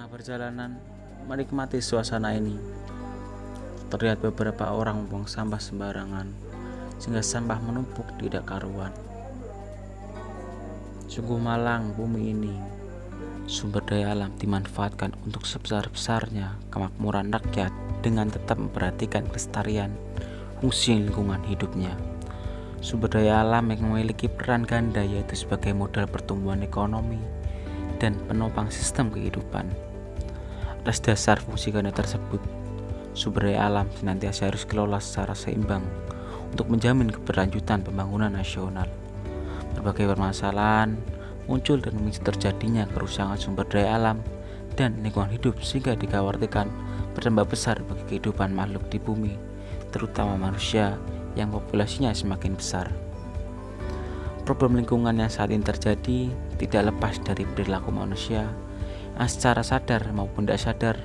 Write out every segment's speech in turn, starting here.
tengah perjalanan menikmati suasana ini, terlihat beberapa orang membuang sampah sembarangan, sehingga sampah menumpuk tidak karuan. Sungguh malang bumi ini, sumber daya alam dimanfaatkan untuk sebesar-besarnya kemakmuran rakyat dengan tetap memperhatikan kelestarian fungsi lingkungan hidupnya. Sumber daya alam yang memiliki peran ganda, yaitu sebagai modal pertumbuhan ekonomi dan penopang sistem kehidupan. Atas dasar fungsi ganda tersebut, sumber daya alam senantiasa harus dikelola secara seimbang untuk menjamin keberlanjutan pembangunan nasional. Berbagai permasalahan muncul dan memicu terjadinya kerusakan sumber daya alam dan lingkungan hidup, sehingga dikhawatirkan berdampak besar bagi kehidupan makhluk di bumi, terutama manusia yang populasinya semakin besar. Problem lingkungan yang saat ini terjadi tidak lepas dari perilaku manusia yang secara sadar maupun tidak sadar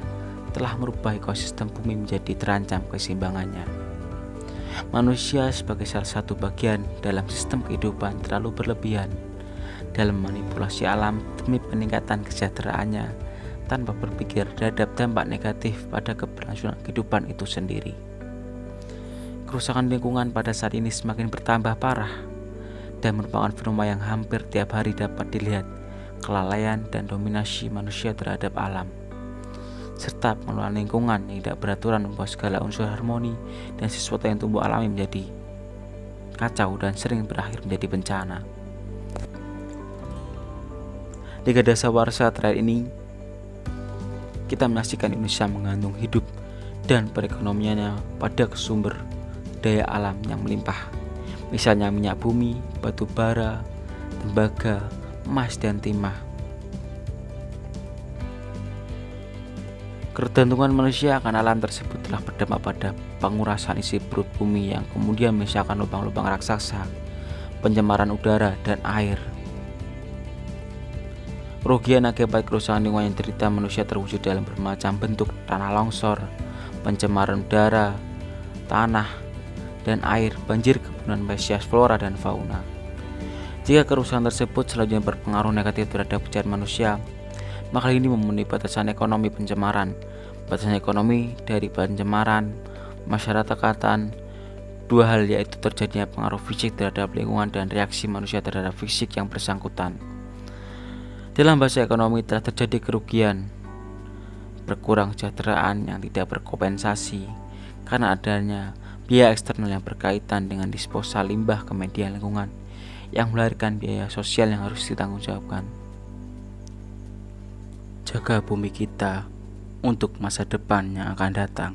telah merubah ekosistem bumi menjadi terancam keseimbangannya. Manusia sebagai salah satu bagian dalam sistem kehidupan terlalu berlebihan dalam manipulasi alam demi peningkatan kesejahteraannya tanpa berpikir terhadap dampak negatif pada keberlangsungan kehidupan itu sendiri. Kerusakan lingkungan pada saat ini semakin bertambah parah dan merupakan fenomena yang hampir tiap hari dapat dilihat kelalaian dan dominasi manusia terhadap alam, serta pengelolaan lingkungan yang tidak beraturan membuat segala unsur harmoni dan sesuatu yang tumbuh alami menjadi kacau dan sering berakhir menjadi bencana. Di Dasawarsa terakhir ini, kita menyaksikan Indonesia menggantung hidup dan perekonomiannya pada sumber daya alam yang melimpah, misalnya minyak bumi, batu bara, tembaga, emas, dan timah. Ketergantungan manusia akan alam tersebut telah berdampak pada pengurasan isi perut bumi yang kemudian menyisakan lubang-lubang raksasa, pencemaran udara dan air. Kerugian akibat kerusakan lingkungan yang diderita manusia terwujud dalam bermacam bentuk: tanah longsor, pencemaran udara, tanah, dan air, banjir, kepunahan spesies flora dan fauna. Jika kerusakan tersebut selanjutnya berpengaruh negatif terhadap pencarian manusia, maka ini memenuhi batasan ekonomi pencemaran. Batasan ekonomi dari pencemaran masyarakatan dua hal, yaitu terjadinya pengaruh fisik terhadap lingkungan dan reaksi manusia terhadap fisik yang bersangkutan. Dalam bahasa ekonomi, telah terjadi kerugian, berkurang kesejahteraan yang tidak berkompensasi karena adanya biaya eksternal yang berkaitan dengan disposal limbah ke media lingkungan yang melahirkan biaya sosial yang harus ditanggungjawabkan. Jaga bumi kita untuk masa depan yang akan datang.